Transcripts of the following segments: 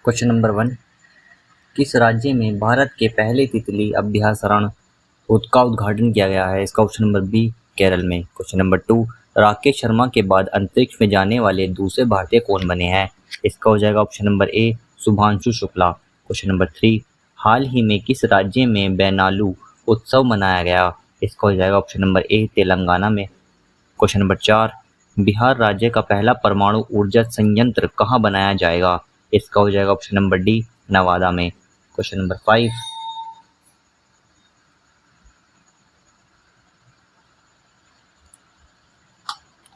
Question number 1, किस राज्य में भारत के पहले तितली अभ्यारण्य का उद्घाटन किया गया है? इसका ऑप्शन नंबर बी केरल में। क्वेश्चन नंबर 2, राकेश शर्मा के बाद अंतरिक्ष में जाने वाले दूसरे भारतीय कौन बने हैं? इसका हो जाएगा ऑप्शन नंबर ए शुभांशु शुक्ला। क्वेश्चन नंबर 3, हाल ही में किस राज्य में बेनालू उत्सव मनाया गया? इसका हो जाएगा ऑप्शन नंबर ए तेलंगाना में। क्वेश्चन नंबर 4, बिहार राज्य का पहला परमाणु ऊर्जा संयंत्र कहाँ बनाया जाएगा? इसका हो जाएगा ऑप्शन नंबर डी नवादा में। क्वेश्चन नंबर 5,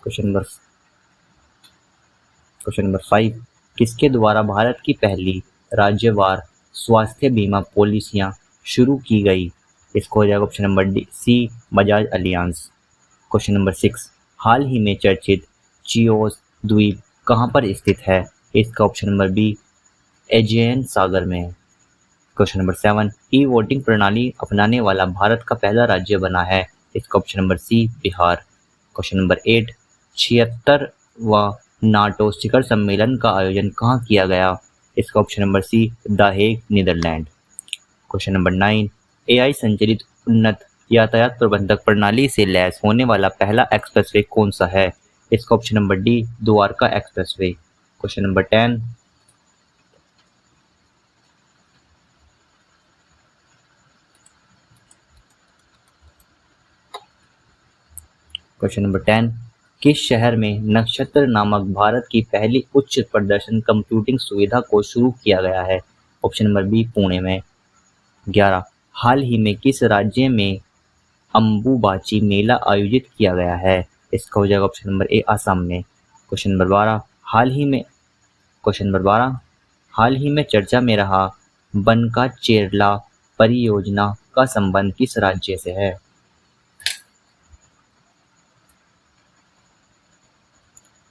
क्वेश्चन नंबर 5, किसके द्वारा भारत की पहली राज्यवार स्वास्थ्य बीमा पॉलिसियां शुरू की गई? इसको हो जाएगा option number D C Bajaj Allianz. Question number 6, हाल ही में चर्चित चियोस द्वीप कहाँ पर स्थित है? इसका ऑप्शन नंबर बी एजियन सागर में। क्वेश्चन नंबर 7, ई वोटिंग प्रणाली अपनाने वाला भारत का पहला राज्य बना है? इसका option number C Bihar. Question number 8, 76वां नाटो शिखर सम्मेलन का आयोजन कहाँ किया गया? इसका option number C the Hague Netherlands. Question number 9, AI संचालित उन्नत यातायात प्रबंधक प्रणाली से लैस होने वाला पहला एक्सप्रेसवे कौन सा है? इसका option number D Dwarka expressway. Question number 10, किस शहर में नक्षत्र नामक भारत की पहली उच्च प्रदर्शन कंप्यूटिंग सुविधा को शुरू किया गया है? ऑप्शन नंबर बी पुणे में। 11, हाल ही में किस राज्य में अम्बुबाची मेला आयोजित किया गया है? इसका हो जाएगा ऑप्शन नंबर ए असम में। क्वेश्चन नंबर 12, हाल ही में चर्चा में रहा बनका चेरला परियोजना का संबंध किस राज्य से है?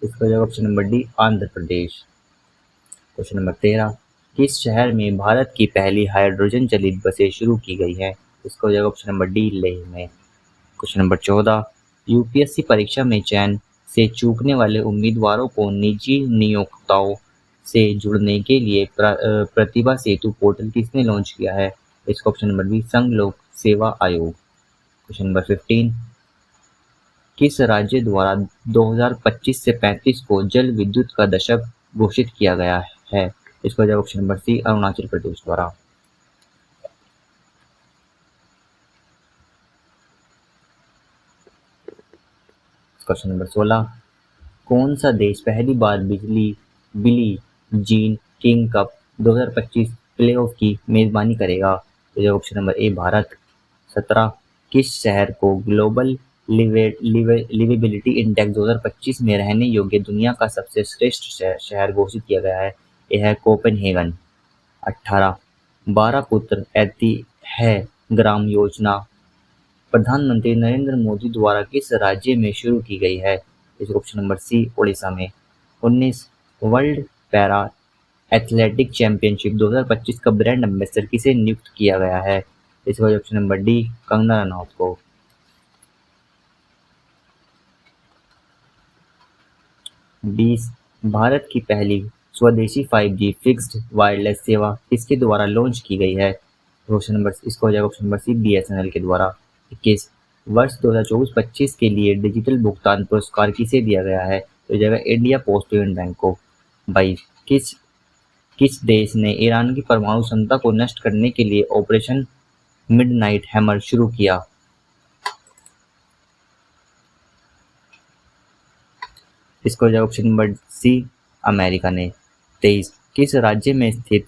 इसका हो जाएगा option number D Andhra Pradesh. Question number 13, किस शहर में भारत की पहली हाइड्रोजन चलित बसें शुरू की गई है? इसका हो जाएगा ऑप्शन नंबर डी लेह में। क्वेश्चन नंबर 14, यूपीएससी परीक्षा में चयन से चूकने वाले उम्मीदवारों को निजी नियोक्ताओं से जुड़ने के लिए प्रतिभा सेतु पोर्टल किसने लॉन्च किया है? इसका ऑप्शन नंबर बी संघ लोक सेवा आयोग। क्वेश्चन नंबर 15, किस राज्य द्वारा 2025 से 35 को जल विद्युत का दशक घोषित किया गया है? इसका जवाब option number C Arunachal Pradesh द्वारा। क्वेश्चन नंबर 16, कौन सा देश पहली बार Billie Jean King Cup 2025 playoff की मेजबानी करेगा? तो जवाब ऑप्शन नंबर ए भारत। 17, किस शहर को ग्लोबल लिवेबिलिटी इंडेक्स 2025 में रहने योग्य दुनिया का सबसे श्रेष्ठ शहर घोषित किया गया है? यह है कोपेनहेगन। 18, 12 पुत्र है ग्राम योजना प्रधानमंत्री नरेंद्र मोदी द्वारा किस राज्य में शुरू की गई है? इस ऑप्शन नंबर सी ओडिशा में। 19, वर्ल्ड पैरा एथलेटिक चैंपियनशिप 2025 का ब्रांड एम्बेसडर किसे नियुक्त किया गया है? इसका option number D Kangana Ranaut को। 20, भारत की पहली स्वदेशी 5G फिक्स्ड वायरलेस सेवा किसके द्वारा लॉन्च की गई है? इसका हो जाएगा ऑप्शन नंबर सी BSNL के द्वारा। 21, वर्ष 2024-25 के लिए डिजिटल भुगतान पुरस्कार किसे दिया गया है? तो हो जाएगा इंडिया पोस्ट पेमेंट बैंक को। 22, किस देश ने ईरान की परमाणु क्षमता को नष्ट करने के लिए ऑपरेशन मिडनाइट हैमर शुरू किया? इसको हो जाएगा ऑप्शन नंबर सी अमेरिका ने। 23, किस राज्य में स्थित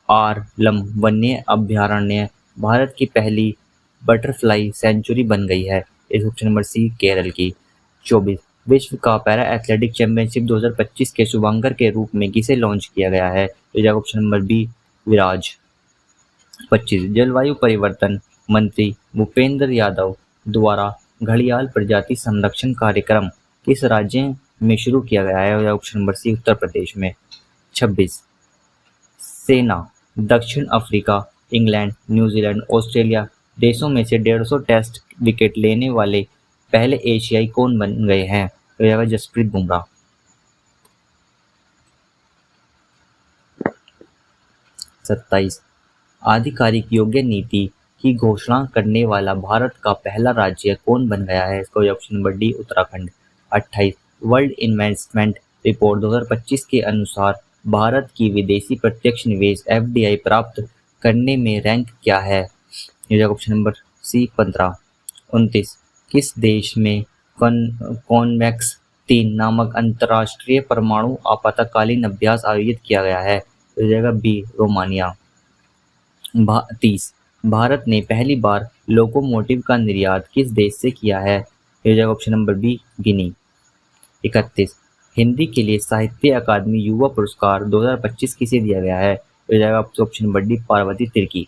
आरलम वन्य अभ्यारण्य भारत की पहली बटरफ्लाई सेंचुरी बन गई है? इस ऑप्शन नंबर सी केरल की। 24, विश्व का पैरा एथलेटिक चैंपियनशिप 2025 के शुभांकर के रूप में किसे लॉन्च किया गया है? तो जाएगा ऑप्शन नंबर बी विराज। 25, जलवायु परिवर्तन मंत्री भूपेंद्र यादव द्वारा घड़ियाल प्रजाति संरक्षण कार्यक्रम किस राज्य में शुरू किया गया है? ऑप्शन नंबर सी उत्तर प्रदेश में। 26, सेना दक्षिण अफ्रीका, इंग्लैंड, न्यूजीलैंड, ऑस्ट्रेलिया देशों में से 150 टेस्ट विकेट लेने वाले पहले एशियाई कौन बन गए हैं? तो यह जसप्रीत बुमराह। 27 आधिकारिक योग्य नीति की घोषणा करने वाला भारत का पहला राज्य कौन बन गया है? इसका option number D Uttarakhand. 28 world investment report 2025 के अनुसार भारत की विदेशी प्रत्यक्ष निवेश एफडीआई प्राप्त करने में रैंक क्या है? ये ऑप्शन नंबर सी 15। 29 किस देश में कॉन्वेक्स 3 नामक अंतर्राष्ट्रीय परमाणु आपातकालीन अभ्यास आयोजित किया गया है? तो जाएगा बी रोमानिया। 30 भारत ने पहली बार लोकोमोटिव का निर्यात किस देश से किया है? ये जाएगा ऑप्शन नंबर बी गिनी। 31 हिंदी के लिए साहित्य अकादमी युवा पुरस्कार 2025 किसे दिया गया है? ये जाएगा option number D Parvati Tirkey.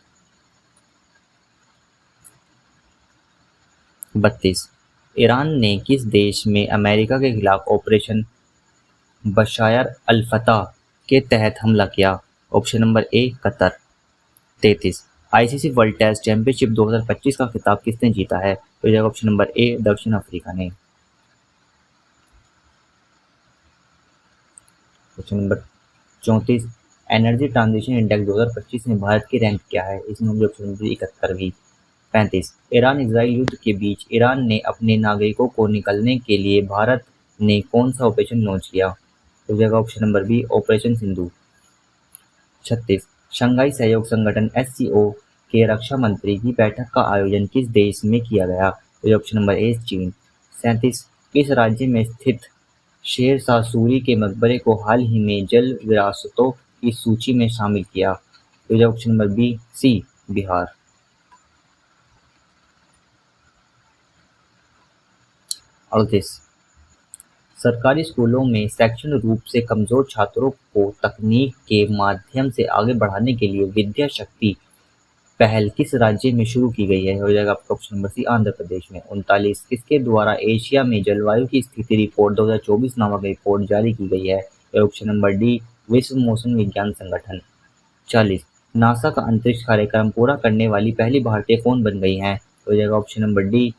32 Iran ने किस देश में अमेरिका के खिलाफ ऑपरेशन बशायर अल फतह के तहत हमला किया? Option number A Qatar. 33 ICC world test championship 2025 का खिताब किसने जीता है? तो जाएगा ऑप्शन नंबर ए दक्षिण अफ्रीका ने। Question number 34 energy transition index 2025 में भारत की रैंक क्या है? इसमें होगी ऑप्शन नंबर 71वीं। 35 ईरान इजराइल युद्ध के बीच ईरान ने अपने नागरिकों को निकलने के लिए भारत ने कौन सा ऑपरेशन लॉन्च किया? तो जाएगा option number B operation Sindhu. 36 Shanghai सहयोग संगठन एससीओ के रक्षा मंत्री की बैठक का आयोजन किस देश में किया गया? तो ऑप्शन नंबर ए चीन। 37 किस राज्य में स्थित शेर शाह सूरी के मकबरे को हाल ही में जल विरासतों की सूची में शामिल किया? तो option number B C Bihar. 38 सरकारी स्कूलों में शैक्षणिक रूप से कमजोर छात्रों को तकनीक के माध्यम से आगे बढ़ाने के लिए विद्या शक्ति पहल किस राज्य में शुरू की गई है? हो जाएगा आपका ऑप्शन नंबर सी आंध्र प्रदेश में। 39 किसके द्वारा एशिया में जलवायु की स्थिति रिपोर्ट 2024 नामक रिपोर्ट जारी की गई है? ऑप्शन नंबर डी विश्व मौसम विज्ञान संगठन। 40 नासा का अंतरिक्ष कार्यक्रम पूरा करने वाली पहली भारतीय कौन बन गई हैं? हो जाएगा ऑप्शन नंबर डी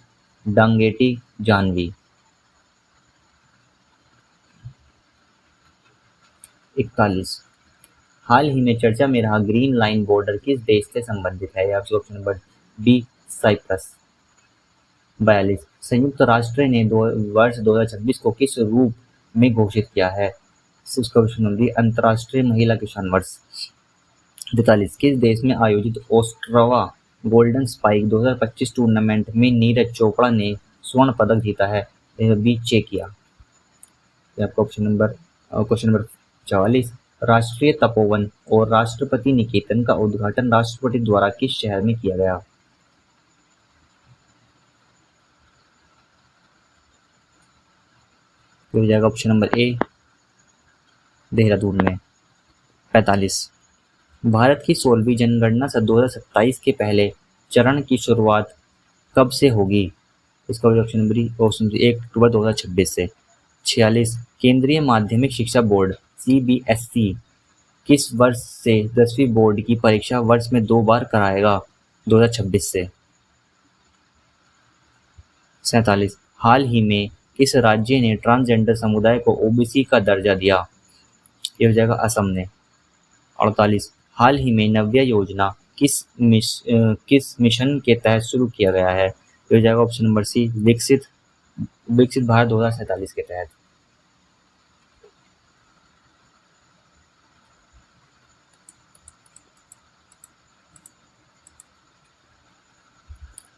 डांगेटी जानवी। 41 हाल ही में चर्चा में रहा ग्रीन लाइन बॉर्डर किस देश से संबंधित है? आपसे ऑप्शन नंबर बी साइप्रस। 42 संयुक्त राष्ट्र ने वर्ष 2026 को किस रूप में घोषित किया है? इसका ऑप्शन नंबर डी अंतर्राष्ट्रीय महिला किसान वर्ष। 43 किस देश में आयोजित ओस्ट्रवा गोल्डन स्पाइक 2025 टूर्नामेंट में नीरज चोपड़ा ने स्वर्ण पदक जीता है? बी चेकिया। आपका ऑप्शन नंबर क्वेश्चन नंबर 44 राष्ट्रीय तपोवन और राष्ट्रपति निकेतन का उद्घाटन राष्ट्रपति द्वारा किस शहर में किया गया? हो जाएगा ऑप्शन नंबर ए देहरादून में। 45 भारत की 16वीं जनगणना 2027 के पहले चरण की शुरुआत कब से होगी? इसका ऑप्शन नंबर 1 अक्टूबर 2026 से। 46 केंद्रीय माध्यमिक शिक्षा बोर्ड सीबीएसई किस वर्ष से 10वीं बोर्ड की परीक्षा वर्ष में 2 बार कराएगा? 2026 से। 47 हाल ही में किस राज्य ने ट्रांसजेंडर समुदाय को ओबीसी का दर्जा दिया? ये हो जाएगा असम ने। 48 हाल ही में नव्या योजना किस मिशन के तहत शुरू किया गया है? ये हो जाएगा ऑप्शन नंबर सी विकसित भारत 2047 के तहत।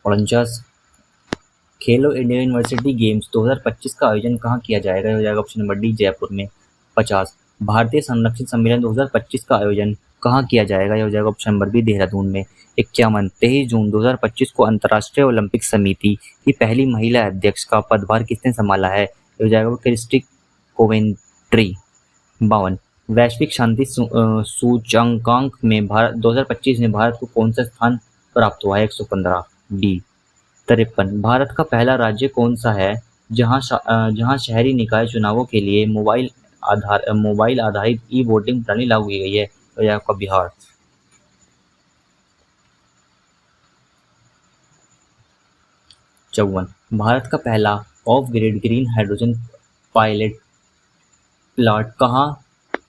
और 49 खेलो इंडिया यूनिवर्सिटी गेम्स 2025 का आयोजन कहाँ किया जाएगा? ये हो जाएगा ऑप्शन नंबर डी जयपुर में। 50 भारतीय संरक्षण सम्मेलन 2025 का आयोजन कहाँ किया जाएगा? ये हो जाएगा ऑप्शन नंबर बी देहरादून में। 51 23 जून 2025 को अंतर्राष्ट्रीय ओलंपिक समिति की पहली महिला अध्यक्ष का पदभार किसने संभाला है? ये हो जाएगा क्रिस्टी कोवेंट्री। 52 वैश्विक शांति सूचकांक में भारत 2025 में भारत को कौन सा स्थान प्राप्त हुआ है? 115। डी। 53 भारत का पहला राज्य कौन सा है जहां शहरी निकाय चुनावों के लिए मोबाइल आधारित ई वोटिंग प्रणाली लागू की गई है? तो यह आपका बिहार। 54 भारत का पहला of grid green hydrogen pilot plant कहाँ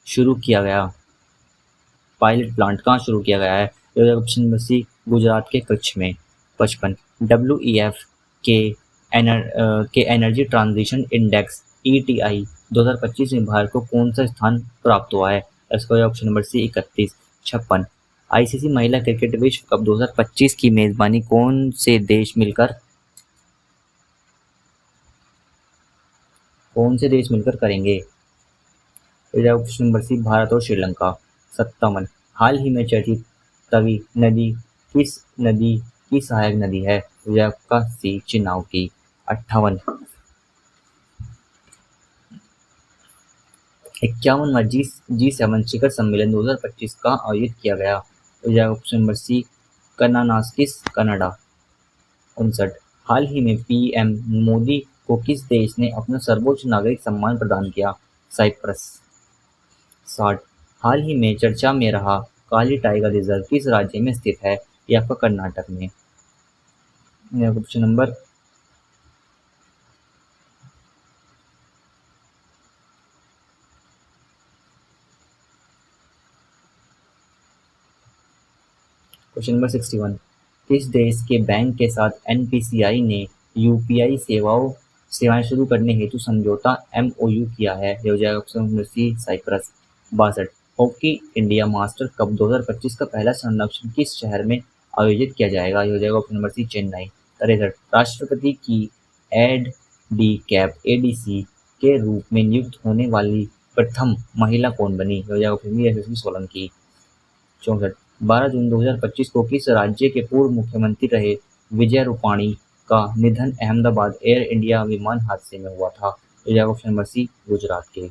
शुरू किया गया? पायलट प्लांट कहाँ शुरू किया गया है? तो ऑप्शन नंबर सी गुजरात के कच्छ में। 55 WEF के एनर्जी ट्रांजिशन इंडेक्स ETI 2025 में भारत को कौन सा स्थान प्राप्त हुआ है? इसका ऑप्शन नंबर सी 31। 56 आईसीसी महिला क्रिकेट विश्व कप 2025 की मेजबानी कौन से देश मिलकर करेंगे? ऑप्शन नंबर सी भारत और श्रीलंका। 57 हाल ही में चर्चित तवी नदी किस नदी की सहायक नदी है? आपका सी चिनाव की। 58 51वां G7 शिखर सम्मेलन 2025 कहाँ आयोजित किया गया? Option number C Kananaskis Canada. 59 हाल ही में पीएम मोदी को किस देश ने अपना सर्वोच्च नागरिक सम्मान प्रदान किया? साइप्रस। 60 हाल ही में चर्चा में रहा काली टाइगर रिजर्व किस राज्य में स्थित है? ये आपका कर्नाटक में। ऑप्शन नंबर क्वेश्चन नंबर 61 किस देश के बैंक के साथ एनपीसीआई ने यूपीआई सेवाएं शुरू करने हेतु समझौता MOU किया है? ये हो जाएगा option number C Cyprus. 62 hockey India master cup 2025 का पहला संरक्षण किस शहर में आयोजित किया जाएगा? ये हो जाएगा ऑप्शन नंबर सी चेन्नई। 63 राष्ट्रपति की एड डी कैप ADC के रूप में नियुक्त होने वाली प्रथम महिला कौन बनी? ये हो जाएगा ऑप्शन बी यशस्वी सोलंकी। 64 12 जून 2025 को किस राज्य के पूर्व मुख्यमंत्री रहे विजय रूपाणी का निधन अहमदाबाद एयर इंडिया विमान हादसे में हुआ था? ऑप्शन नंबर सी गुजरात के।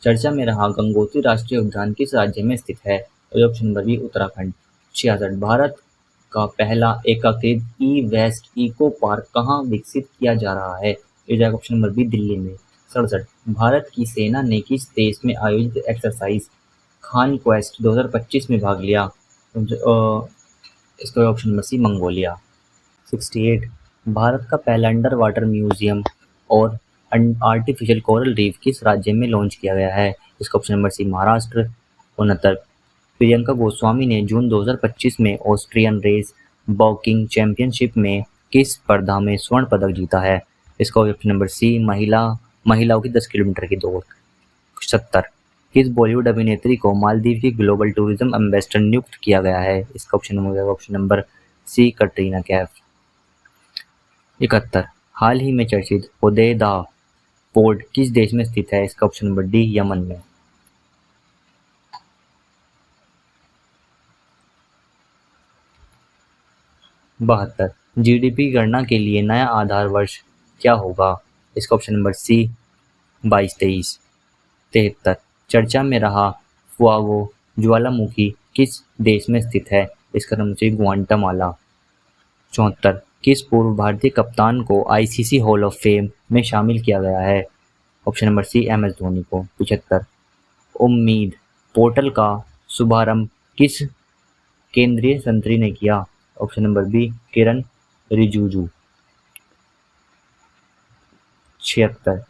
चर्चा में रहा गंगोत्री राष्ट्रीय उद्यान किस राज्य में स्थित है? Option number B Uttarakhand. 66 Bharat का पहला एकीकृत वेस्ट इको पार्क कहाँ विकसित किया जा रहा है? ऑप्शन नंबर बी दिल्ली में। 67 भारत की सेना ने किस देश में आयोजित एक्सरसाइज खान क्वेस्ट 2025 में भाग लिया? इसका option number C Mongolia. 68 Bharat का पहला अंडर वाटर म्यूजियम और आर्टिफिशियल कोरल रीफ किस राज्य में लॉन्च किया गया है? इसका option number C Maharashtra. 69 Priyanka Goswami ने जून 2025 में ऑस्ट्रियन रेस वॉकिंग चैंपियनशिप में किस स्पर्धा में स्वर्ण पदक जीता है? इसका ऑप्शन नंबर सी महिलाओं की 10 किलोमीटर की दौड़। 70 किस बॉलीवुड अभिनेत्री को मालदीव की ग्लोबल टूरिज्म एम्बेसडर नियुक्त किया गया है? इसका option number C Katrina Kaif. 71 हाल ही में चर्चित होदेयदा पोर्ट किस देश में स्थित है? इसका ऑप्शन नंबर डी यमन में। 72 GDP गणना के लिए नया आधार वर्ष क्या होगा? इसका ऑप्शन नंबर सी 22-23। 73 चर्चा में रहा फुआगो ज्वालामुखी किस देश में स्थित है? इसका नंबर सी ग्वाटेमाला। 74 किस पूर्व भारतीय कप्तान को आईसीसी हॉल ऑफ फेम में शामिल किया गया है? Option number C MS Dhoni को। 75 उम्मीद पोर्टल का शुभारंभ किस केंद्रीय मंत्री ने किया? ऑप्शन नंबर बी किरण रिजिजू। 76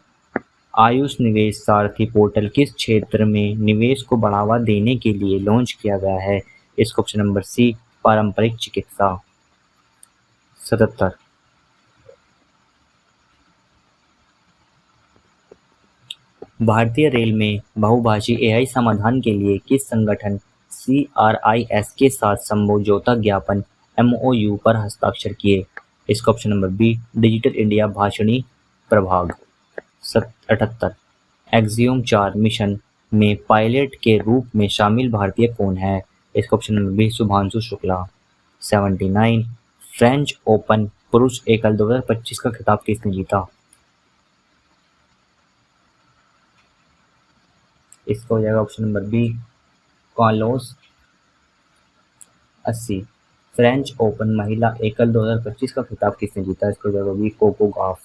आयुष निवेश सारथी पोर्टल किस क्षेत्र में निवेश को बढ़ावा देने के लिए लॉन्च किया गया है? इसका ऑप्शन नंबर सी पारंपरिक चिकित्सा। 77 भारतीय रेल में बहुभाषी AI समाधान के लिए किस संगठन CRIS के साथ समझौता ज्ञापन MOU पर हस्ताक्षर किए? इसका option number B digital India Bhashini प्रभाग। 78 एक्सियोम 4 मिशन में पायलट के रूप में शामिल भारतीय कौन है? इसका option number B Shubhanshu Shukla. 79 French Open पुरुष एकल 2025 का खिताब किसने जीता? इसका हो जाएगा option number B Carlos 80 French Open महिला एकल 2025 का खिताब किसने जीता? इसको हो जाएगा बी कोको गॉफ।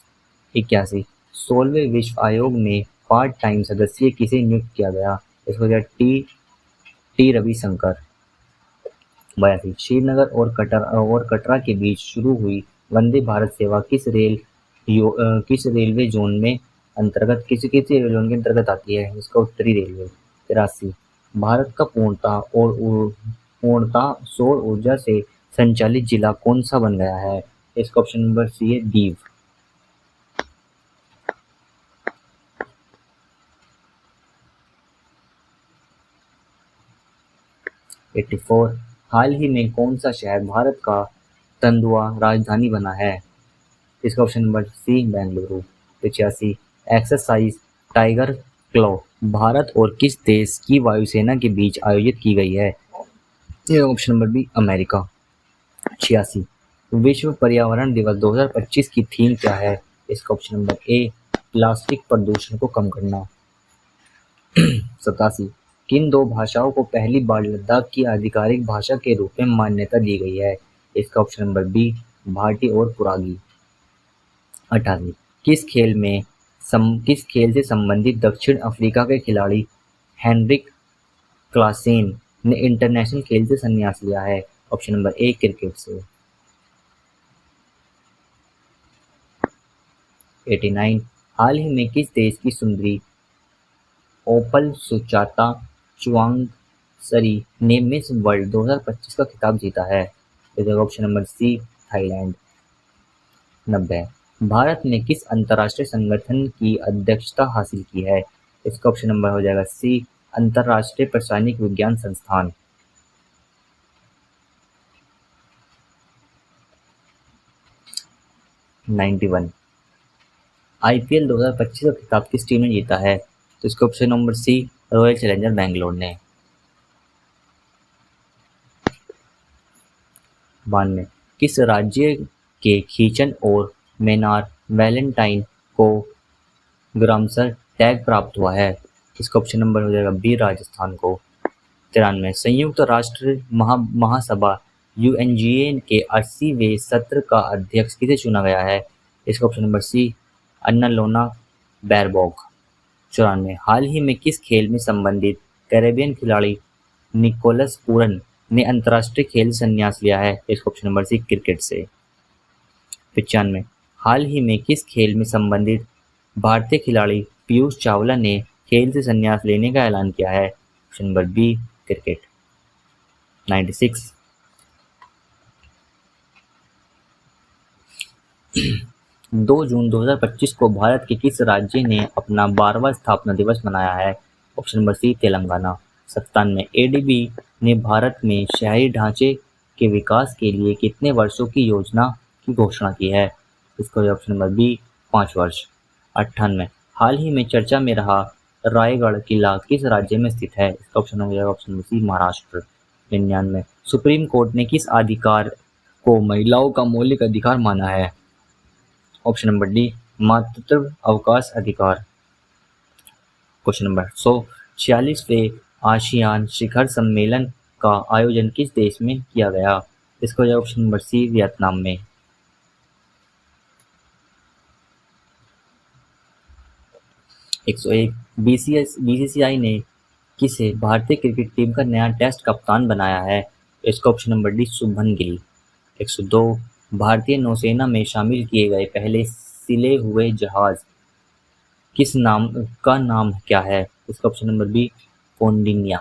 81 16वें विश्व आयोग में पार्ट टाइम सदस्य किसे नियुक्त किया गया? इसको हो जाएगा टी रविशंकर। 82 श्रीनगर और कटरा के बीच शुरू हुई वंदे भारत सेवा किस रेलवे जोन में अंतर्गत किस रेलवे जोन के अंतर्गत आती है? इसका उत्तरी रेलवे। 83 भारत का पूर्णतः सौर ऊर्जा से संचालित जिला कौन सा बन गया है? इसका ऑप्शन नंबर सी है दीव। 84 हाल ही में कौन सा शहर भारत का तेंदुआ राजधानी बना है? इसका option number C Bengaluru. 85 exercise tiger claw Bharat और किस देश की वायुसेना के बीच आयोजित की गई है? ये ऑप्शन नंबर बी अमेरिका। 86 विश्व पर्यावरण दिवस 2025 की थीम क्या है? इसका ऑप्शन नंबर ए प्लास्टिक प्रदूषण को कम करना। 87 किन दो भाषाओं को पहली बार लद्दाख की आधिकारिक भाषा के रूप में मान्यता दी गई है? इसका ऑप्शन नंबर बी भाटी और पुरागी। 88 किस खेल से संबंधित दक्षिण अफ्रीका के खिलाड़ी हेनरिक क्लासेन ने इंटरनेशनल खेल से संन्यास लिया है? ऑप्शन नंबर ए क्रिकेट से। 89 हाल ही में किस देश की सुंदरी ओपल सुचाता चुआंगसरी ने मिस वर्ल्ड 2025 का खिताब जीता है? Option number C Thailand. 90 Bharat ने किस अंतर्राष्ट्रीय संगठन की अध्यक्षता हासिल की है? इसका ऑप्शन नंबर हो जाएगा सी अंतर्राष्ट्रीय रासायनिक विज्ञान संस्थान। 91 आईपीएल 2025 का खिताब किस टीम ने जीता है? तो इसका option number C royal challenger Bangalore ने। 92 किस राज्य के खींचन और मेनार वैलेंटाइन को ग्रामसर टैग प्राप्त हुआ है? इसका ऑप्शन नंबर हो जाएगा बी राजस्थान को। 93 संयुक्त राष्ट्र महासभा यूएनजीए के 80वें सत्र का अध्यक्ष किसे चुना गया है? इसका ऑप्शन नंबर सी अन्नालोना बैरबॉक। 94 हाल ही में किस खेल में संबंधित कैरेबियन खिलाड़ी निकोलस पूरन ने अंतर्राष्ट्रीय खेल से संन्यास लिया है? इसका ऑप्शन नंबर सी क्रिकेट से। 95 हाल ही में किस खेल में संबंधित भारतीय खिलाड़ी पीयूष चावला ने खेल से संन्यास लेने का ऐलान किया है? Option number B cricket. 96 2 जून 2025 को भारत के किस राज्य ने अपना 12वां स्थापना दिवस मनाया है? Option number C Telangana. 97 ADB ने भारत में शहरी ढांचे के विकास के लिए कितने वर्षों की योजना की घोषणा की है? इसका ऑप्शन नंबर बी 5 वर्ष। 98 हाल ही में चर्चा में रहा रायगढ़ किला किस राज्य में स्थित है? इसका ऑप्शन हो जाएगा option number C Maharashtra. 99 supreme court ने किस अधिकार को महिलाओं का मौलिक अधिकार माना है? ऑप्शन नंबर डी मातृत्व अवकाश अधिकार। क्वेश्चन नंबर 146वें आसियान शिखर सम्मेलन का आयोजन किस देश में किया गया? इसका ऑप्शन नंबर सी वियतनाम में। 101 बीसीसीआई ने किसे भारतीय क्रिकेट टीम का नया टेस्ट कप्तान बनाया है? इसका option number D Shubman Gill. 102 भारतीय नौसेना में शामिल किए गए पहले सिले हुए जहाज किस नाम क्या है? इसका option number B Kaundinya.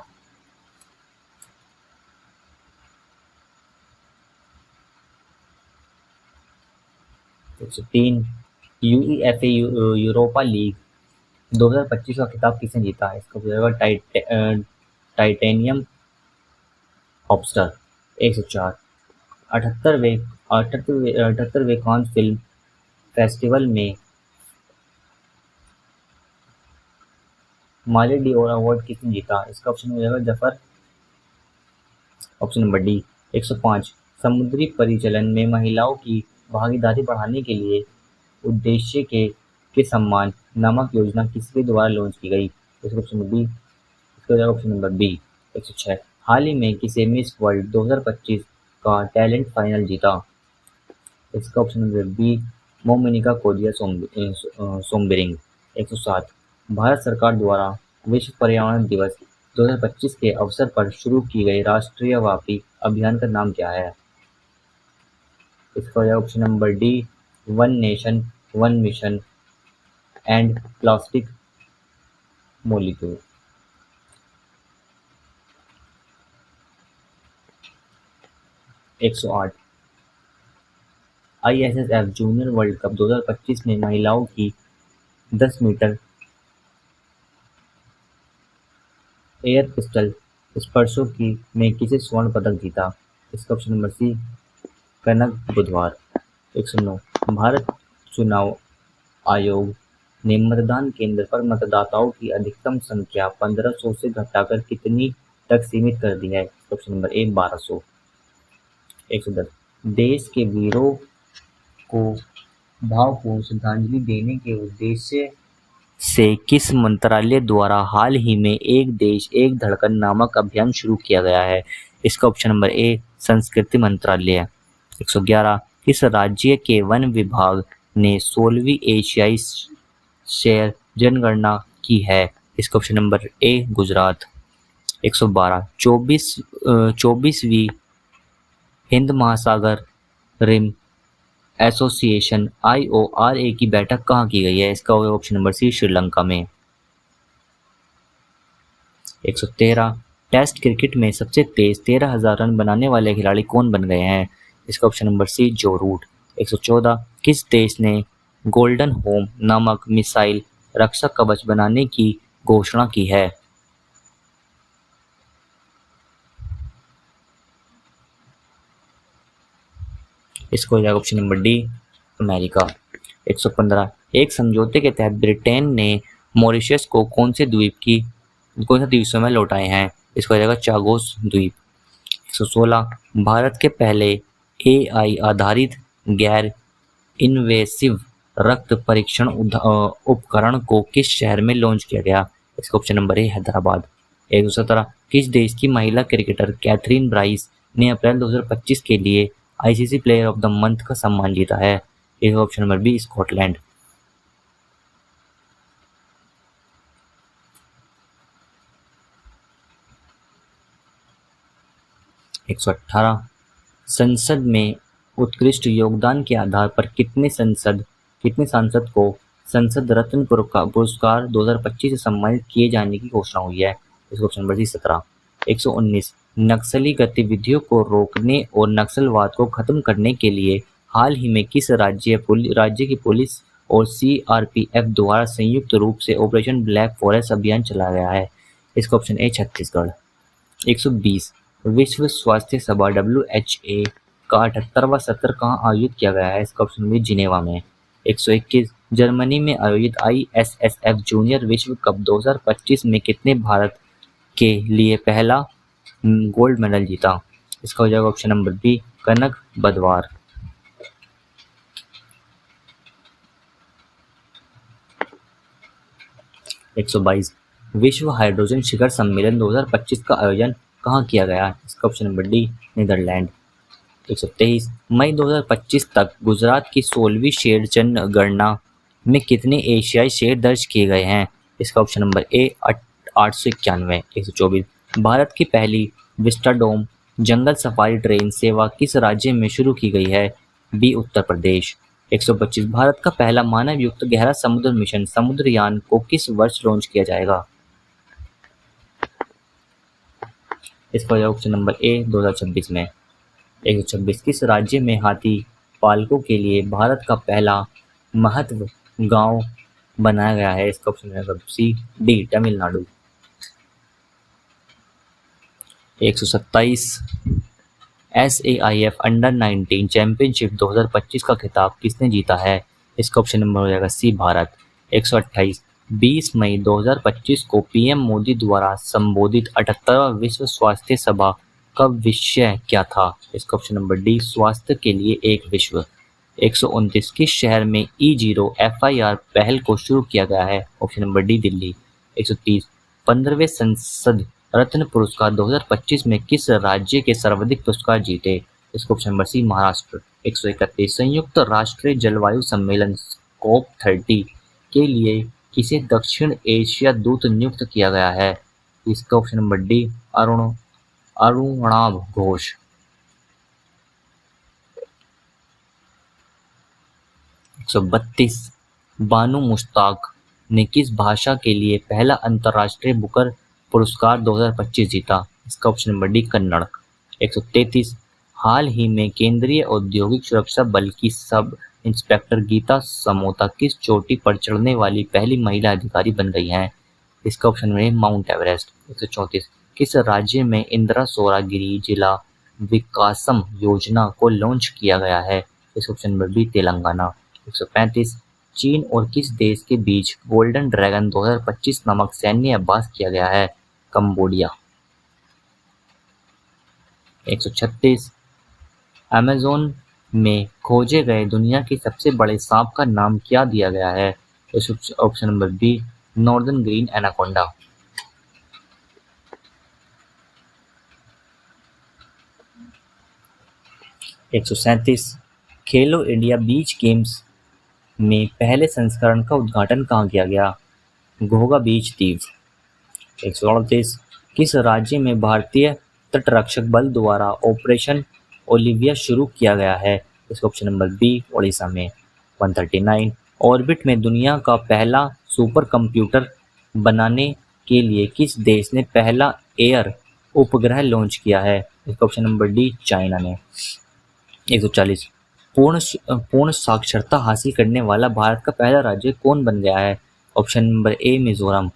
103 UEFA Europa League 2025 का खिताब किसने जीता है? इसका हो जाएगा टाइटेनियम हॉटस्टार। 104 अठहत्तरवें कान फिल्म फेस्टिवल में माले डी ओर अवार्ड किसने जीता? इसका ऑप्शन हो जाएगा जफर। Option number D. 105 समुद्री परिचालन में महिलाओं की भागीदारी बढ़ाने के लिए उद्देश्य के सम्मान नामक योजना किसके द्वारा लॉन्च की गई? इसका ऑप्शन नंबर बी। इसका हो जाएगा ऑप्शन नंबर बी। 106 हाल ही में किसे मिस वर्ल्ड 2025 का टैलेंट फाइनल जीता? इसका option number B Mominika Koreya Sombiring. 107 Bharat सरकार द्वारा विश्व पर्यावरण दिवस 2025 के अवसर पर शुरू की गई राष्ट्रव्यापी अभियान का नाम क्या है? इसका हो जाएगा option number D, one nation one mission and plastic molecule. 108 ISSF junior world cup 2025 में महिलाओं की 10 मीटर एयर पिस्टल स्पर्शों की में किसे स्वर्ण पदक जीता? इसका ऑप्शन नंबर सी, कनक बुधवार। 109 भारत चुनाव आयोग ने मतदान केंद्र पर मतदाताओं की अधिकतम संख्या 1500 से घटाकर कितनी तक सीमित कर दी है? ऑप्शन नंबर ए 1200। 110 देश के वीरों को भावपूर्ण श्रद्धांजलि देने के उद्देश्य से किस मंत्रालय द्वारा हाल ही में एक देश एक धड़कन नामक अभियान शुरू किया गया है? इसका ऑप्शन नंबर ए संस्कृति मंत्रालय। 111 किस राज्य के वन विभाग ने 16वीं एशियाई शेर जनगणना की है? इसका ऑप्शन नंबर ए गुजरात। 112 24वीं हिंद महासागर रिम एसोसिएशन IORA की बैठक कहाँ की गई है? इसका ऑप्शन नंबर सी श्रीलंका में। 113 टेस्ट क्रिकेट में सबसे तेज 13,000 रन बनाने वाले खिलाड़ी कौन बन गए हैं? इसका ऑप्शन नंबर सी जो रूट। 114 किस देश ने गोल्डन होम नामक मिसाइल रक्षा कवच बनाने की घोषणा की है? इसको हो जाएगा ऑप्शन नंबर डी अमेरिका। 115 एक समझौते के तहत ब्रिटेन ने मॉरिशस को कौन से द्वीपों में लौटाए हैं? इसको हो जाएगा चागोस द्वीप। 116 भारत के पहले AI आधारित गैर इन्वेसिव रक्त परीक्षण उपकरण को किस शहर में लॉन्च किया गया? इसका ऑप्शन नंबर ए हैदराबाद। 117 किस देश की महिला क्रिकेटर कैथरीन ब्राइस ने अप्रैल 2025 के लिए ICC player of the month का सम्मान जीता है? इसका ऑप्शन नंबर बी स्कॉटलैंड। 118 संसद में उत्कृष्ट योगदान के आधार पर कितने सांसद को संसद रत्न पुरस्कार 2025 से सम्मानित किए जाने की घोषणा हुई है? इसका ऑप्शन नंबर सी 17। 119 नक्सली गतिविधियों को रोकने और नक्सलवाद को खत्म करने के लिए हाल ही में किस राज्य की पुलिस और CRPF द्वारा संयुक्त रूप से ऑपरेशन ब्लैक फॉरेस्ट अभियान चलाया गया है? इसका ऑप्शन ए छत्तीसगढ़। 120 विश्व स्वास्थ्य सभा WHA का 78वां सत्र कहाँ आयोजित किया गया है? इसका ऑप्शन बी जिनेवा में। 121 जर्मनी में आयोजित ISSF जूनियर विश्व कप 2025 में कितने भारत के लिए पहला गोल्ड मेडल जीता? इसका हो जाएगा ऑप्शन नंबर बी कनक बदवार। 122 विश्व हाइड्रोजन शिखर सम्मेलन 2025 का आयोजन कहाँ किया गया? इसका ऑप्शन नंबर डी नीदरलैंड। 123 मई 2025 तक गुजरात की 16वीं शेर जनगणना में कितने एशियाई शेर दर्ज किए गए हैं? इसका ऑप्शन नंबर ए 891। 124 भारत की पहली विस्टाडोम जंगल सफारी ट्रेन सेवा किस राज्य में शुरू की गई है? बी उत्तर प्रदेश। 125 भारत का पहला मानव युक्त गहरा समुद्र मिशन समुद्रयान को किस वर्ष लॉन्च किया जाएगा? इसका ऑप्शन नंबर ए 2026 में। 126 किस राज्य में हाथी पालकों के लिए भारत का पहला महत्व गांव बनाया गया है? इसका option number C D Tamil Nadu. 127 SAIF under nineteen championship 2025 का खिताब किसने जीता है? इसका ऑप्शन नंबर हो जाएगा सी भारत। 128 20 मई 2025 को PM मोदी द्वारा संबोधित 78वां विश्व स्वास्थ्य सभा का विषय क्या था? इसका ऑप्शन नंबर डी स्वास्थ्य के लिए एक विश्व। 129 किस शहर में E0 FIR पहल को शुरू किया गया है? Option number D Delhi. 130 15वें संसद रत्न पुरस्कार 2025 में किस राज्य के सर्वाधिक पुरस्कार जीते? इसका ऑप्शन नंबर सी महाराष्ट्र। 131 संयुक्त राष्ट्र जलवायु सम्मेलन COP30 के लिए किसे दक्षिण एशिया दूत नियुक्त किया गया है? इसका option number D Arunabh Ghosh. 132 बानू मुश्ताक ने किस भाषा के लिए पहला अंतर्राष्ट्रीय बुकर पुरस्कार 2025 जीता? इसका ऑप्शन नंबर डी कन्नड़। 133 हाल ही में केंद्रीय औद्योगिक सुरक्षा बल की सब इंस्पेक्टर गीता समोता किस चोटी पर चढ़ने वाली पहली महिला अधिकारी बन गई हैं? इसका ऑप्शन नंबर ए माउंट एवरेस्ट। 134 किस राज्य में इंदिरा सौरागिरी जिला विकासम योजना को लॉन्च किया गया है? इसका ऑप्शन नंबर बी तेलंगाना। 135 चीन और किस देश के बीच गोल्डन ड्रैगन 2025 नामक सैन्य अभ्यास किया गया है? कंबोडिया। 136 अमेज़न में खोजे गए दुनिया के सबसे बड़े सांप का नाम क्या दिया गया है? इस option number B northern green anaconda. 137 Khelo India beach games में पहले संस्करण का उद्घाटन कहाँ किया गया? घोघा बीच दीव। 138 किस राज्य में भारतीय तटरक्षक बल द्वारा ऑपरेशन ओलिविया शुरू किया गया है? इसका ऑप्शन नंबर बी ओडिशा में। 139 ऑर्बिट में दुनिया का पहला सुपर कंप्यूटर बनाने के लिए किस देश ने पहला एयर उपग्रह लॉन्च किया है? इसका ऑप्शन नंबर डी चाइना ने। 140 पूर्ण साक्षरता हासिल करने वाला भारत का पहला राज्य कौन बन गया है? ऑप्शन नंबर ए मिजोरम।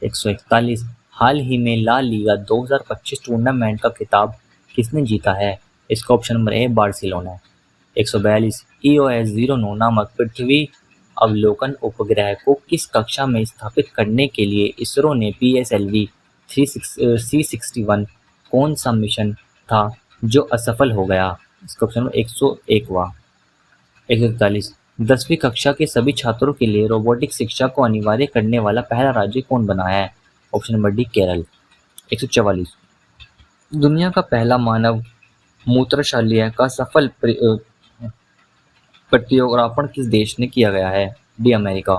141 हाल ही में ला लीगा 2025 टूर्नामेंट का खिताब किसने जीता है? इसका ऑप्शन नंबर ए बार्सिलोना। 142 EOS 09 नामक पृथ्वी अवलोकन उपग्रह को किस कक्षा में स्थापित करने के लिए इसरो ने PSLV C61 कौन सा मिशन था जो असफल हो गया? इसका ऑप्शन नंबर 101वां। 141 10वीं कक्षा के सभी छात्रों के लिए रोबोटिक शिक्षा को अनिवार्य करने वाला पहला राज्य कौन बना है? Option number D Kerala. 144 दुनिया का पहला मानव मूत्रशल्य का सफल प्रत्यारोपण किस देश ने किया गया है? D America.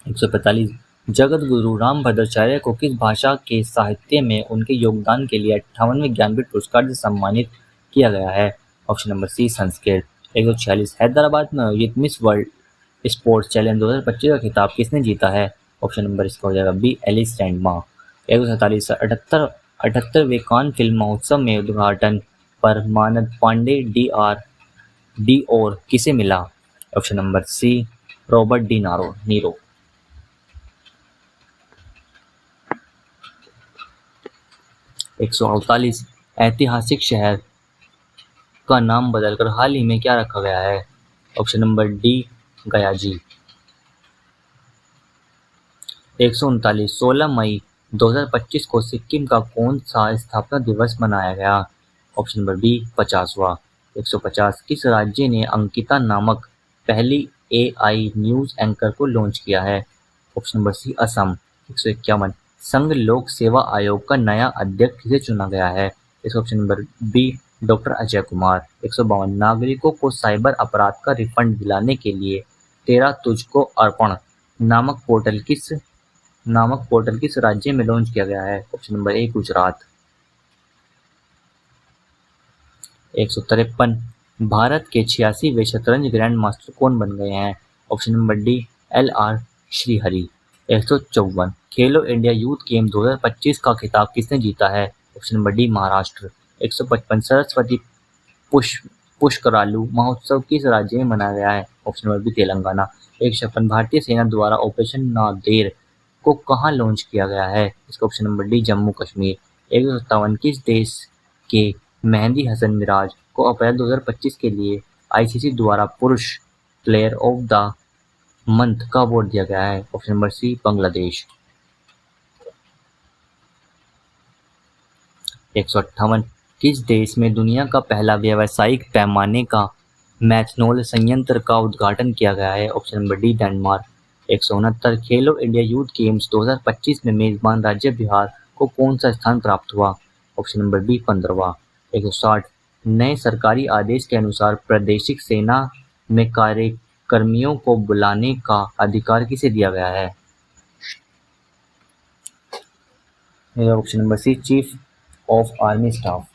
145 जगत गुरु रामभद्राचार्य को किस भाषा के साहित्य में उनके योगदान के लिए 58वें ज्ञानपीठ पुरस्कार से सम्मानित किया गया है? Option number C Sanskrit. 146 Hyderabad में आयोजित मिस वर्ल्ड स्पोर्ट्स चैलेंज 2025 का खिताब किसने जीता है? ऑप्शन नंबर इसका हो जाएगा बी एलिस रैंडमा। 147 78वें कान फिल्म महोत्सव में उद्घाटन पर मानद पांडे डी और किसे मिला? Option number C Robert De Niro. 148 ऐतिहासिक शहर का नाम बदलकर हाल ही में क्या रखा गया है? Option number D Gayaji. 139 16 मई 2025 को सिक्किम का कौन सा स्थापना दिवस मनाया गया? Option number B 50वां। 150 किस राज्य ने अंकिता नामक पहली AI न्यूज एंकर को लॉन्च किया है? ऑप्शन नंबर सी असम। 151 संघ लोक सेवा आयोग का नया अध्यक्ष किसे चुना गया है? इसका option number B doctor Ajay Kumar. 152 नागरिकों को साइबर अपराध का रिफंड दिलाने के लिए तेरा तुझको अर्पण नामक पोर्टल किस राज्य में लॉन्च किया गया है? Option number A Gujarat. 153 Bharat के 86वें शतरंज ग्रैंड मास्टर कौन बन गए हैं? Option number D LR Shrihari. 154 Khelo India youth game 2025 का खिताब किसने जीता है? Option number D Maharashtra. 155 Saraswati Pushkaralu महोत्सव किस राज्य में मनाया गया है? Option number B Telangana. 156 भारतीय सेना द्वारा ऑपरेशन नादेर को कहाँ लॉन्च किया गया है? इसका option number D Jammu Kashmir. 157 किस देश के मेहंदी हसन मिराज को अप्रैल 2025 के लिए ICC द्वारा पुरुष प्लेयर ऑफ द मंथ का अवार्ड दिया गया है? ऑप्शन नंबर सी बांग्लादेश। 158 किस देश में दुनिया का पहला व्यावसायिक पैमाने का मैथनॉल संयंत्र का उद्घाटन किया गया है? Option number D Denmark. 169 खेलो इंडिया यूथ गेम्स 2025 में मेजबान राज्य बिहार को कौन सा स्थान प्राप्त हुआ? Option number B 15वां। 160 नए सरकारी आदेश के अनुसार प्रादेशिक सेना में कार्यकर्मियों को बुलाने का अधिकार किसे दिया गया है? Option number C, chief of army staff.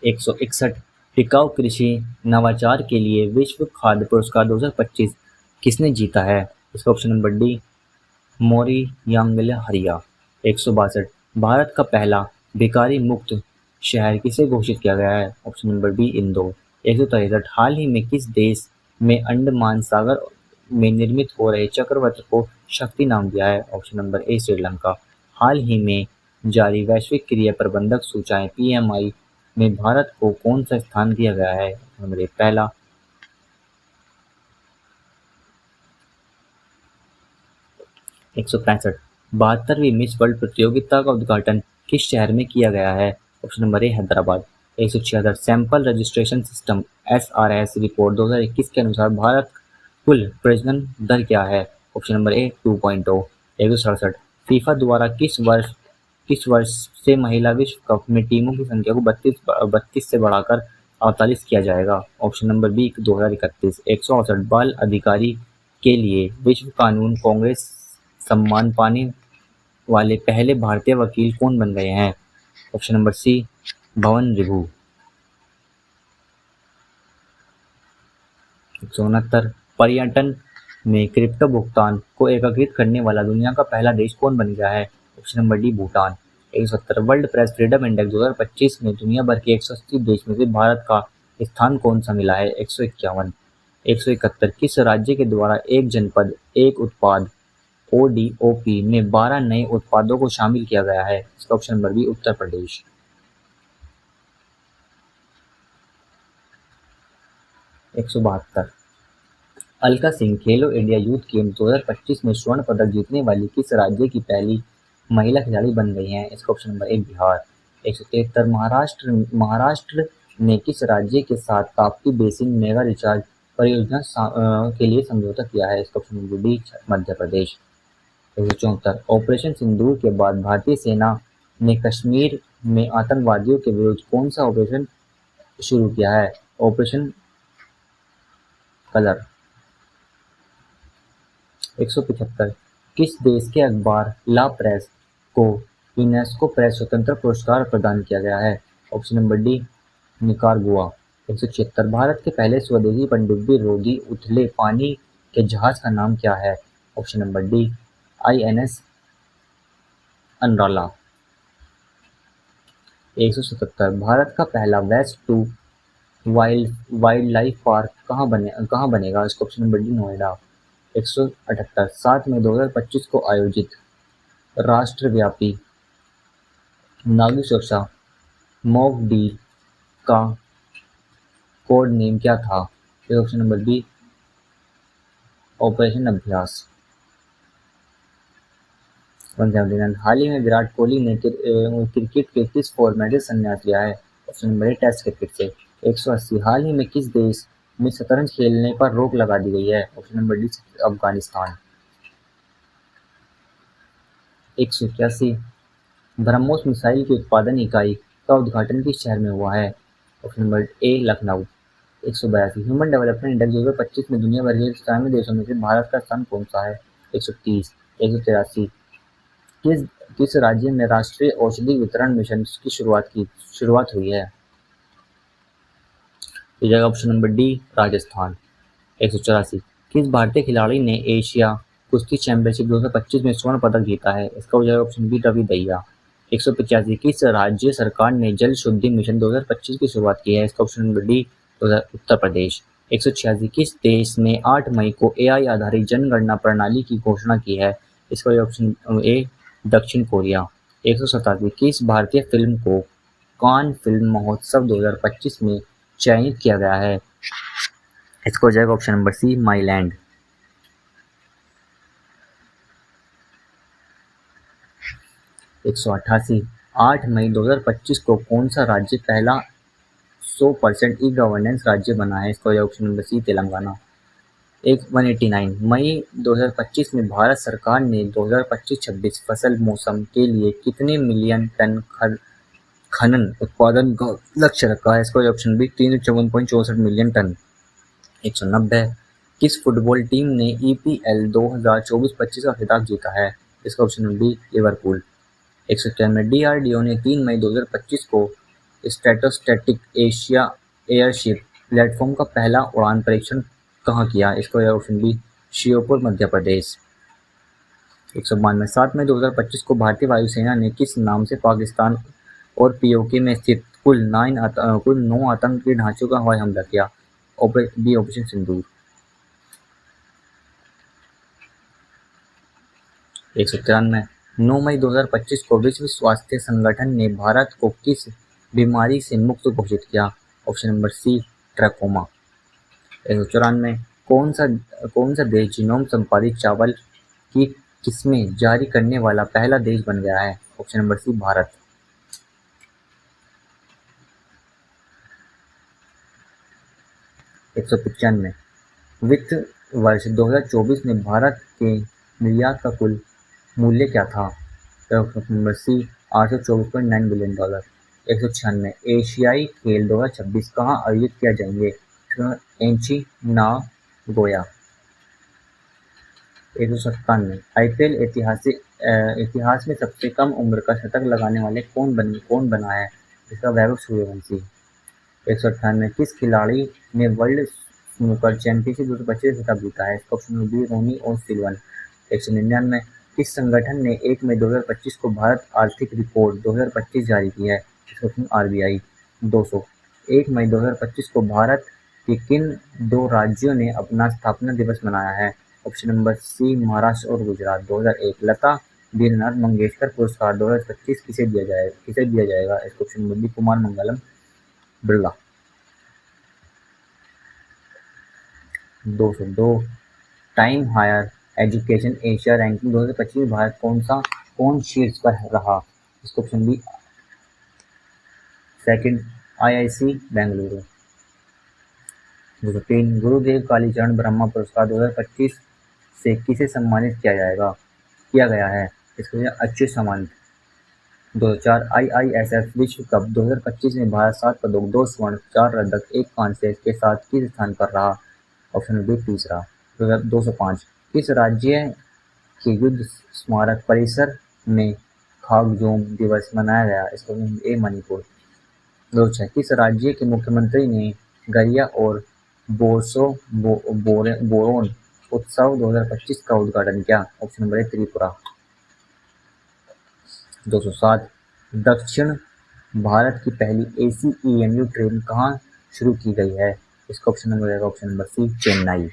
161 टिकाऊ कृषि नवाचार के लिए विश्व खाद्य पुरस्कार 2025 किसने जीता है? इसका ऑप्शन नंबर डी, मोरी यांगले हरिया। 162 भारत का पहला बेकारी मुक्त शहर किसे घोषित किया गया है? Option number B, Indore. 163 हाल ही में किस देश में अंडमान सागर में निर्मित हो रहे चक्रवात को शक्ति नाम दिया है? Option number A, Sri Lanka. हाल ही में जारी वैश्विक क्रिया प्रबंधक सूचाएं PMI में भारत को कौन सा स्थान दिया गया है? नंबर ए, पहला। 165 72वीं मिस वर्ल्ड प्रतियोगिता का उद्घाटन किस शहर में किया गया है? ऑप्शन नंबर ए, Hyderabad. 176 sample registration system SRS report 2021 के अनुसार भारत कुल प्रजनन दर क्या है? ऑप्शन नंबर ए, 2.0। 167 फीफा द्वारा किस वर्ष से महिला विश्व कप में टीमों की संख्या को 32 से बढ़ाकर 48 किया जाएगा? Option number B, 2031। 168 बाल अधिकारी के लिए विश्व कानून कांग्रेस सम्मान पाने वाले पहले भारतीय वकील कौन बन गए हैं? ऑप्शन नंबर सी, भवन रिभू। 169 पर्यटन में क्रिप्टो भुगतान को एकीकृत करने वाला दुनिया का पहला देश कौन बन गया है? Option number D, Bhutan. 170 world press freedom index 2025 में दुनिया भर के 180 देश में से भारत का स्थान कौन सा मिला है? 151। 171 किस राज्य के द्वारा एक जनपद एक उत्पाद ODOP में 12 नए उत्पादों को शामिल किया गया है? इसका option number B, Uttar Pradesh. 172 Alka Singh खेलो इंडिया यूथ गेम्स 2025 में स्वर्ण पदक जीतने वाली किस राज्य की पहली महिला खिलाड़ी बन गई हैं? इसका ऑप्शन नंबर ए, बिहार। 173 महाराष्ट्र ने किस राज्य के साथ ताप्ती बेसिन मेगा रिचार्ज परियोजना के लिए समझौता किया है? इसका option number D, Madhya Pradesh. 174 operation सिंदूर के बाद भारतीय सेना ने कश्मीर में आतंकवादियों के विरुद्ध कौन सा ऑपरेशन शुरू किया है? Operation colour. 175 किस देश के अखबार ला प्रेस को यूनेस्को प्रेस स्वतंत्रता पुरस्कार प्रदान किया गया है? Option number D, Nicaragua. 176 Bharat के पहले स्वदेशी पनडुब्बी रोधी उथले पानी के जहाज का नाम क्या है? Option number D, INS Arnala. 177 Bharat का पहला waste to wild life park कहाँ बनेगा? इसका ऑप्शन नंबर डी, नोएडा। 178 7 मई 2025 को आयोजित राष्ट्रव्यापी नागरिक सुरक्षा मॉक ड्रिल का कोड नेम क्या था? ऑप्शन नंबर बी, ऑपरेशन अभ्यास। 179 हाल ही में विराट कोहली ने क्रिकेट के किस फॉर्मेट से संन्यास लिया है? Option number A, test cricket से। 180 हाल ही में किस देश में शतरंज खेलने पर रोक लगा दी गई है? Option number D, Afghanistan. 181 BrahMos missile की उत्पादन इकाई का उद्घाटन किस शहर में हुआ है? ऑप्शन नंबर ए, लखनऊ। 182 ह्यूमन डेवलपमेंट इंडेक्स 2025 में दुनिया भर के 97 देशों में से भारत का स्थान कौन सा है? 130। 183 किस किस राज्य में राष्ट्रीय औषधि वितरण मिशन की शुरुआत हुई है? Option number D, Rajasthan. 184 किस भारतीय खिलाड़ी ने एशिया कुश्ती चैंपियनशिप 2025 में स्वर्ण पदक जीता है? इसका हो जाएगा ऑप्शन बी, रवि दहिया। 185 किस राज्य सरकार ने जल शुद्धि मिशन 2025 की शुरुआत की है? इसका option number D, Uttar Pradesh. 186 किस देश ने 8 मई को AI आधारित जनगणना प्रणाली की घोषणा की है? इसका ऑप्शन ए, दक्षिण कोरिया। 187 किस भारतीय फिल्म को कान फिल्म महोत्सव 2025 में चयनित किया गया है? इसको हो जाएगा ऑप्शन नंबर सी, माईलैंड। 188 8 मई 2025 को कौन सा राज्य पहला 100% ई गवर्नेंस राज्य बना है? इसका ऑप्शन नंबर सी, तेलंगाना। 189 मई 2025 में भारत सरकार ने 2025-26 फसल मौसम के लिए कितने मिलियन टन खनन उत्पादन का लक्ष्य रखा है। इसका ऑप्शन बी 354.64 मिलियन टन। 190 किस फुटबॉल टीम ने ईपीएल 2024-25 का खिताब जीता है? इसका ऑप्शन बी लिवरपूल। 191 डीआरडीओ ने 3 मई 2025 को स्ट्रेटोस्टैटिक एशिया एयरशिप प्लेटफॉर्म का पहला उड़ान परीक्षण कहाँ किया? इसका ऑप्शन बी श्योपुर मध्य प्रदेश। 192 7 मई 2025 को भारतीय वायुसेना ने किस नाम से पाकिस्तान और पीओके में स्थित कुल 9 आतंकी ढांचों का हवाई हमला किया? बी ऑपरेशन सिंदूर। 193 9 मई 2025 को विश्व स्वास्थ्य संगठन ने भारत को किस बीमारी से मुक्त घोषित किया? ऑप्शन नंबर सी ट्रैकोमा। 194 कौन सा देश जीनोम संपादित चावल की किस्में जारी करने वाला पहला देश बन गया है? ऑप्शन नंबर सी भारत। 195 वित्त वर्ष 2024 में भारत के निर्यात का कुल मूल्य क्या था? ऑप्शन नंबर सी $824.9 बिलियन। 196 एशियाई खेल 2026 कहाँ आयोजित किया जाएंगे? एंची नागोया। 197 आईपीएल इतिहास में सबसे कम उम्र का शतक लगाने वाले कौन बना है? इसका वैभव सूर्यवंशी। 198 किस खिलाड़ी ने वर्ल्ड स्नूकर चैंपियनशिप 2025 खिताब जीता है? इसका ऑप्शन बी रोनी और सिल्वन। 199 किस संगठन ने 1 मई 2025 को भारत आर्थिक रिपोर्ट 2025 जारी की है? इसका ऑप्शन आरबीआई। 200 1 मई 2025 को भारत के किन 2 राज्यों ने अपना स्थापना दिवस मनाया है? ऑप्शन नंबर सी महाराष्ट्र और गुजरात। 2001 लता दीननाथ मंगेशकर पुरस्कार 2025 किसे दिया जाएगा? इसका option number B Kumar Mangalam Birla. 202 Time Higher Education Asia ranking 2025 में भारत कौन शीर्ष पर रहा? इसका option B second IISc Bengaluru. 203 Gurudev Kalicharan Brahma पुरस्कार 2025 से किसे सम्मानित किया गया है? इसको अच्युत सामंत। 2004 आईआईएसएफ विश्व कप 2025 में भारत 7 पदक 2 स्वर्ण 4 रजत 1 कांस्य के साथ किस स्थान पर रहा? ऑप्शन बी तीसरा। 205 किस राज्य के युद्ध स्मारक परिसर में खाकजोम दिवस मनाया गया? इसको ए मणिपुर। 206 किस राज्य के मुख्यमंत्री ने गरिया और बोरोन उत्सव 2025 का उद्घाटन किया? ऑप्शन नंबर ए त्रिपुरा। 207 दक्षिण भारत की पहली एसी ईएमयू ट्रेन कहाँ शुरू की गई है? इसका ऑप्शन नंबर सी चेन्नई।